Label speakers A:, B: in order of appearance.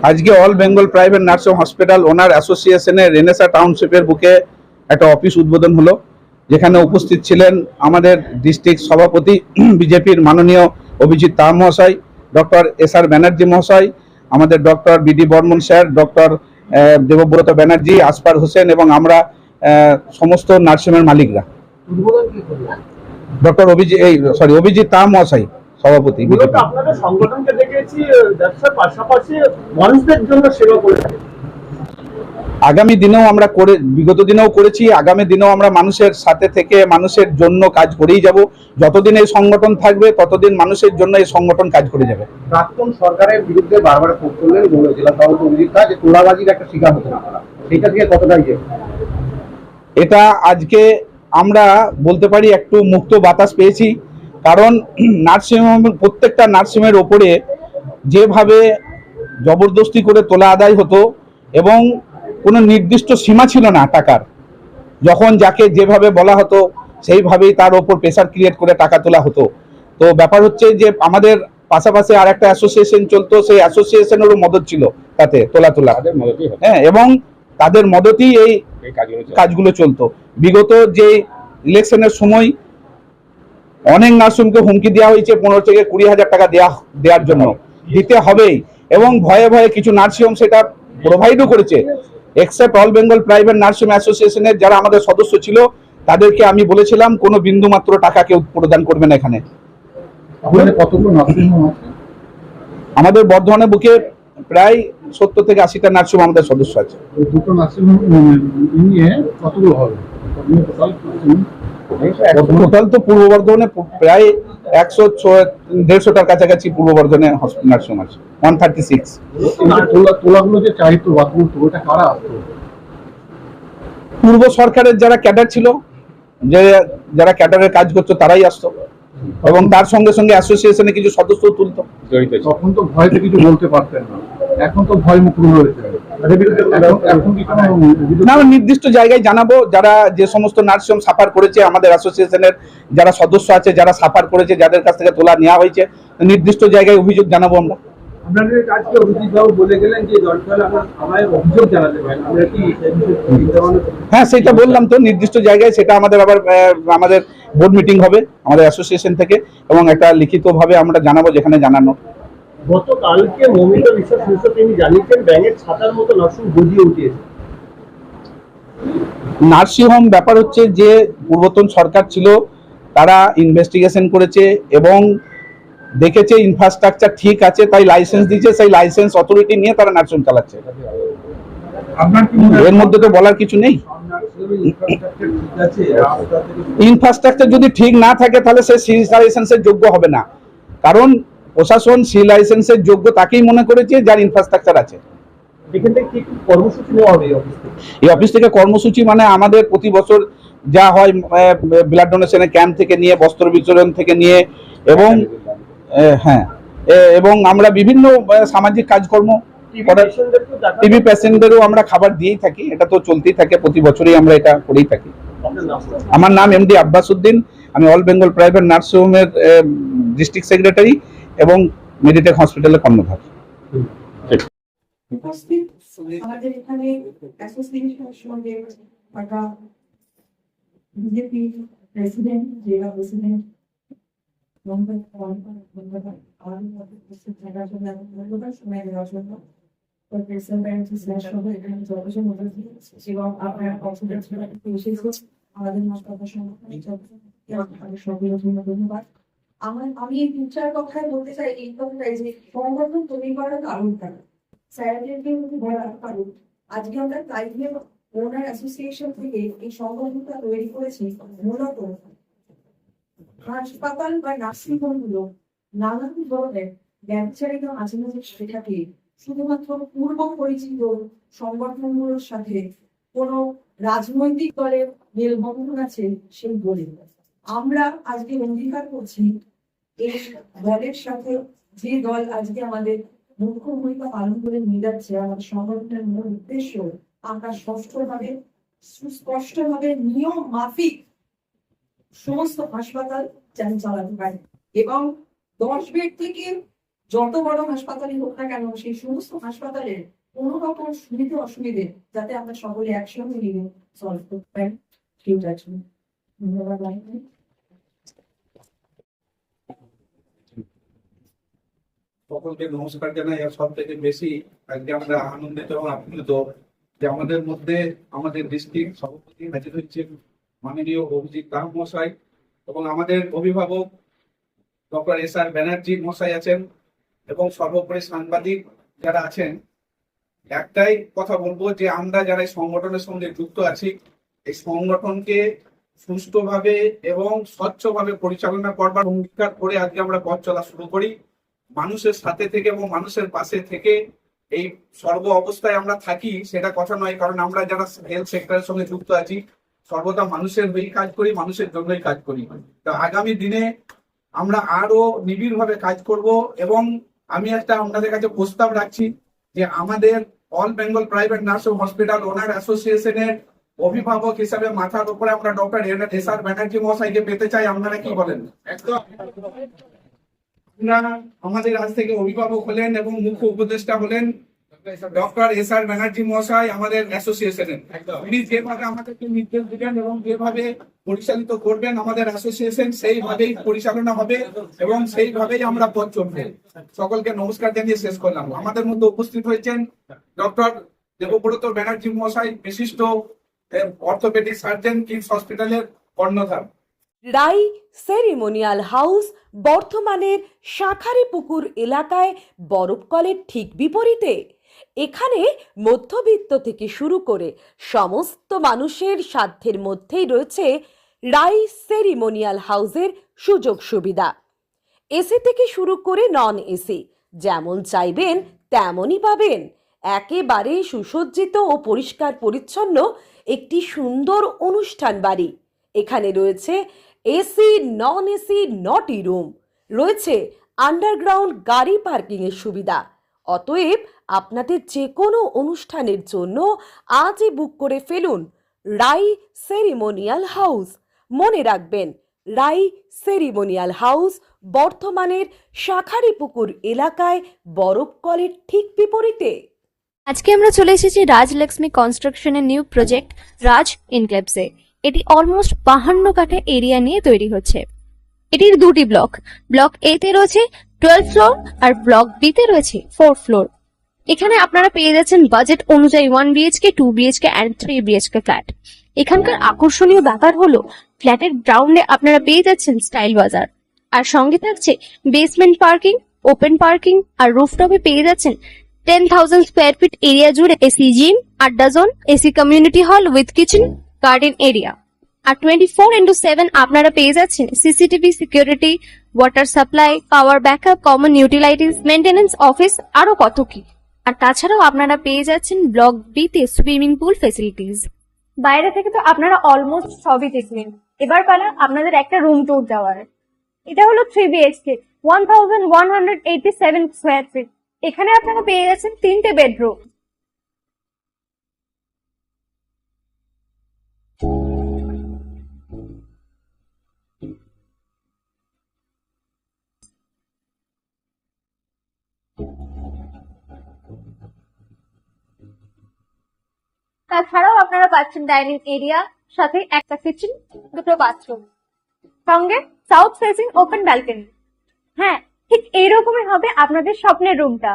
A: আজকে all Bengal private nursing hospital owner অ্যাসোসিয়েশনের রেনেসা টাউনশিপের বুকে একটা অফিস উদ্বোধন হলো, যেখানে উপস্থিত ছিলেন আমাদের ডিস্ট্রিক্ট সভাপতি বিজেপির মাননীয় অভিজিৎ তাহ মহাশয়, ডক্টর এস.আর. ব্যানার্জি মহাশয়, আমাদের doctor BD. Barman sir, doctor Debabrata Banerjee, ask for Hossain এবং আমরা সমস্ত নার্সিংহোমের মালিকরা। ডক্টর অভিজিৎ তাহ মহাশয় সভাপতি।
B: আপনাদের সংগঠনকে দেখেছি ব্যবসার পাশাপাশি মানুষদের জন্য সেবা করে থাকে।
A: আগামী দিনেও আমরা বিগত দিনেও করেছি, আগামী দিনেও আমরা মানুষের সাথে থেকে মানুষের জন্য কাজ করেই যাব। যতদিন এই সংগঠন থাকবে ততদিন মানুষের জন্য এই সংগঠন কাজ করে যাবে।
B: প্রাক্তন সরকারের বিরুদ্ধে বারবার ক্ষোভ করলেন জেলা সভাপতি অভিজিৎ যে তোলাবাজির একটা শিকার হতে না পারা, সেটা থেকে কতটাই যে
A: এটা আজকে আমরা বলতে পারি একটু মুক্ত বাতাস পেয়েছি, কারণ নার্সিংহোম প্রত্যেকটা নার্সিংহোমের ওপরে যেভাবে জবরদস্তি করে তোলা আদায় হতো এবং কোনো নির্দিষ্ট সীমা ছিল না টাকার, যখন যাকে যেভাবে বলা হতো সেইভাবেই তার ওপর প্রেসার ক্রিয়েট করে টাকা তোলা হতো। তো ব্যাপার হচ্ছে যে আমাদের পাশাপাশি আর একটা অ্যাসোসিয়েশন চলতো, সেই অ্যাসোসিয়েশনেরও মদত ছিল তাতে তোলা হ্যাঁ, এবং তাদের মদতেই এই কাজগুলো চলতো। বিগত যে ইলেকশনের সময় অনেক নার্সিংহোমকে হুমকি দেওয়া হয়েছে 15 থেকে 20,000 টাকা দেওয়ার জন্য, দিতে হবেই, এবং ভয়ে ভয়ে কিছু নার্সিংহোম সেটা প্রোভাইডও করেছে। Except all Bengal private nursing অ্যাসোসিয়েশনের যারা আমাদের সদস্য ছিল তাদেরকে আমি বলেছিলাম কোনো বিন্দু মাত্র টাকা কেউ প্রদান করবে না এখানে। আমাদের বর্ধমানের বুকে প্রায় 70 থেকে 80টা নার্সিংহোম আমাদের সদস্য আছে।
B: দুটো নার্সিংহোম নিয়ে কতগুলো হবে
A: টোটাল? তো পূর্ব বর্ধমানে প্রায় 100-150টার কাছাকাছি পূর্ব বর্ধমানে নার্সিংহোম আছে, 136।
B: তোলাগুলো যে চাইতো ওটা কারা আসতো?
A: পূর্ব সরকারের যারা ক্যাডার ছিল, যারা ক্যাডারের কাজ করতো তারাই আসতো, এবং তার সঙ্গে সঙ্গে অ্যাসোসিয়েশনে কিছু সদস্য তুলতো।
B: তখন তো ভয়তে কিছু বলতে পারতেন না, এখন তো ভয় মুক্ত হয়েছে।
A: না, নির্দিষ্ট জায়গায় জানাবো যারা যে সমস্ত নার্সিংহোম সাফার করেছে, আমাদের অ্যাসোসিয়েশনের যারা সদস্য আছে যারা সাফার করেছে, যাদের কাছ থেকে তোলা নেওয়া হয়েছে, নির্দিষ্ট জায়গায় অভিযোগ জানাবো আমরা।
B: আপনাদের কাজকে অভিজিৎ বাবু বলে গেলেন যে দরকার আপনারা সবাই অভিযোগ জানাতে পারেন, আমরা কি?
A: হ্যাঁ, সেটা বললাম তো, নির্দিষ্ট জায়গায় সেটা আমাদের আবার আমাদের বোর্ড মিটিং হবে আমাদের অ্যাসোসিয়েশন থেকে, এবং একটা লিখিতভাবে আমরা জানাবো যেখানে জানানো।
B: গতকালকে মমিতা বিশ্বাস তিনি জানিয়েছেন ব্যাঙের ছাতার মতো নার্সিংহোম গজিয়ে উঠিয়েছে।
A: নার্সিংহোম ব্যাপার হচ্ছে যে পূর্বতন সরকার ছিল, তারা ইনভেস্টিগেশন করেছে এবং দেখেছে ইনফ্রাস্ট্রাকচার ঠিক আছে, তাই লাইসেন্স দিয়েছে, সেই লাইসেন্স অথরিটি নিয়ে তারা নার্সিংহোম চালাচ্ছে। এর মধ্যে তো বলার কিছু নেই। ইনফ্রাস্ট্রাকচার যদি ঠিক না থাকে তাহলে সে সি লাইসেন্সের যোগ্য হবে না, কারণ প্রশাসন সি লাইসেন্সের যোগ্য তাকেই মনে করেছে যার ইনফ্রাস্ট্রাকচার আছে। এই অফিস থেকে কর্মসূচি মানে আমাদের প্রতি বছর যা হয় ব্লাড ডোনেশনের ক্যাম্প থেকে নিয়ে, বস্ত্র বিতরণ থেকে নিয়ে, এবং হ্যাঁ, এবং আমরা বিভিন্ন সামাজিক কাজকর্ম, টিবি পেশেন্টদেরও আমরা খাবার দিয়েই থাকি, এটা তো চলতেই থাকে, প্রতি বছরই আমরা এটা করেই থাকি। আমার নাম এমডি আব্বাস উদ্দিন, আমি অল বেঙ্গল প্রাইভেট নার্সিংহোমের ডিস্ট্রিক্ট সেক্রেটারি এবং মেডিটেক হসপিটালের কর্ণধার।
C: আমাদের এখানে অ্যাসোসিয়েশনের সঙ্গে বিজেপি প্রেসিডেন্ট, জেলা প্রেসিডেন্ট, ধন্যবাদ। আমি এই তিনটার কথাই বলতে চাই, এই কথাটাই যে সংগঠন তৈরি করার কারণটা স্যারদেরকে বলার কারণ আজকে আমরা প্রাইভেট ওনার অ্যাসোসিয়েশন থেকে এই সংগঠনটা তৈরি করেছি মূলত হাসপাতাল বা নার্সিংহোম গুলো নানান ধরনের ব্যবচারিত আচরণের সেটাকে শুধুমাত্র পূর্ব পরিচিত সংগঠনগুলোর সাথে কোনো রাজনৈতিক দলের মেলবন্ধন আছে সেই বলে আমরা আজকে অঙ্গীকার করছি এই দলের সাথে, যে দল আজকে আমাদের মুখ্য ভূমিকা পালন করে নিয়ে যাচ্ছে, আমাদের সংগঠনের মূল উদ্দেশ্য আমরা সুস্পষ্টভাবে নিয়ম মাফিক সমস্ত হাসপাতাল যেন চালাতে পারে, এবং 10 বেড থেকে যত বড় হাসপাতালই হোক না কেন সেই সমস্ত হাসপাতালের কোনো রকম সুবিধে অসুবিধে যাতে আমরা সকলে একসঙ্গে মিলে সলভ করতে পারি। ঠিক আছে, ধন্যবাদ।
A: সকলকে নমস্কার জানাই। আর সব থেকে বেশি আজকে আমরা আনন্দিত এবং আপ্লুত যে আমাদের মধ্যে আমাদের ডিস্ট্রিক্ট সভাপতি হাজির হচ্ছেন মাননীয় অভিজিৎ রাম মশাই, এবং আমাদের অভিভাবক ডক্টর এস.আর. ব্যানার্জি মশাই আছেন, এবং সর্বোপরি সাংবাদিক যারা আছেন। একটাই কথা বলবো যে আমরা যারা এই সংগঠনের সঙ্গে যুক্ত আছি, এই সংগঠনকে সুষ্ঠুভাবে এবং স্বচ্ছভাবে পরিচালনা করবার অঙ্গীকার করে আজকে আমরা পথ চলা শুরু করি। মানুষের সাথে থেকে এবং মানুষের পাশে থেকে এই সর্ব অবস্থায় আমরা থাকি সেটা কথা নয়, কারণ আমরা যারা হেলথ সেক্টরের সঙ্গে যুক্ত আছি সর্বদা মানুষের হয়েই কাজ করি, মানুষের জন্যই কাজ করি। তো আগামী দিনে আমরা আরো নিবিড়ভাবে কাজ করব, এবং আমি একটা আপনাদের কাছে প্রস্তাব রাখছি যে আমাদের all Bengal private nursing hospital owner অ্যাসোসিয়েশনের অভিভাবক হিসাবে মাথার উপরে আমরা ডক্টর এস.আর. ব্যানার্জি মহাশয়কে পেতে চাই। আপনারা কি বলেন? একদম। আমাদের আজ থেকে অভিভাবক হলেন এবং মুখ্য উপদেষ্টা হলেন ডক্টর এস.আর. ব্যানার্জি মহাশয় আমাদের অ্যাসোসিয়েশনের। উনি যেভাবে আমাদেরকে নির্দেশ দিবেন এবং যেভাবে পরিচালিত করবেন আমাদের অ্যাসোসিয়েশন, সেইভাবেই পরিচালনা হবে এবং সেইভাবেই আমরা পথ চলবে। সকলকে নমস্কার জানিয়ে শেষ করলাম। আমাদের মধ্যে উপস্থিত হয়েছেন ডক্টর দেবব্রত ব্যানার্জি মহাশয়, বিশিষ্ট অর্থোপেডিক সার্জন, কিংস হসপিটালের কর্ণধার।
D: রাই সেরিমোনিয়াল হাউস বর্ধমানের শাঁখারীপুকুর এলাকায় বরফকলের ঠিক বিপরীতে। এখানে মধ্যবিত্ত থেকে শুরু করে সমস্ত মানুষের সাধ্যের মধ্যেই রয়েছে রাই সেরিমোনিয়াল হাউসের সুযোগ সুবিধা। এসি থেকে শুরু করে নন এসি যেমন চাইবেন তেমনই পাবেন। একেবারে সুসজ্জিত ও পরিষ্কার পরিচ্ছন্ন একটি সুন্দর অনুষ্ঠান বাড়ি। এখানে রয়েছে এসি, নন এসি, নটি রুম, রয়েছে আন্ডারগ্রাউন্ড গাড়ি পার্কিং এর সুবিধা। অতএব আপনাদের যে কোনো অনুষ্ঠানের জন্য আজই বুক করে ফেলুন রাই সেরিমোনিয়াল হাউস। মনে রাখবেন, রাই সেরিমোনিয়াল হাউস বর্ধমানের শাঁখারীপুকুর এলাকায় বরফকলের ঠিক বিপরীতে।
E: আজকে আমরা চলে এসেছি রাজলক্ষ্মী কনস্ট্রাকশনের নিউ প্রজেক্ট রাজ ইনক্লেভসে। এটি অলমোস্ট 52 কাঠা এরিয়া নিয়ে তৈরি হচ্ছে। এটির দুটি ব্লক, ব্লক এ তে রয়েছে 12 ফ্লোর আর ব্লক বি তে রয়েছে 4 ফ্লোর। এখানে আপনারা পেয়ে যাচ্ছেন বাজেট অনুযায়ী 1 BHK, 2 BHK and 3 BHK flat. এখানকার আকর্ষণীয় ব্যাপার হলো ফ্ল্যাটের গ্রাউন্ডে আপনারা পেয়ে যাচ্ছেন স্টাইল বাজার, আর সঙ্গে থাকছে বেসমেন্ট পার্কিং, ওপেন পার্কিং, আর রুফটপে পেয়ে যাচ্ছেন 10,000 স্কোয়ার ফিট এরিয়া জুড়ে এসি জিম, আড্ডা zone, AC community hall with kitchen, garden area. আর 24/7 আপনারা পেয়ে যাচ্ছেন CCTV security, water supply, power backup, common utilities, maintenance office, আরো কত কি। আর তাছাড়াও আপনারা পেয়ে যাচ্ছেন ব্লক বি তে সুইমিং পুল ফেসিলিটিস। বাইরে থেকে তো আপনারা অলমোস্ট সবই দেখলেন, এবার পালা আপনাদের একটা রুম ট্যুর দেওয়ার। এটা হলো 3 বিএইচকে, 1187 স্কোয়ার ফিট। এখানে আপনারা পেয়ে যাচ্ছেন 3টে বেডরুম। তাছাড়াও আপনারা পাচ্ছেন ডাইনিং এরিয়া, সাথে একটা কিচেন, দুটো বাথরুম, সঙ্গে সাউথ ফেসিং ওপেন ব্যালকনি। হ্যাঁ, ঠিক এইরকমই হবে আপনাদের স্বপ্নের রুমটা।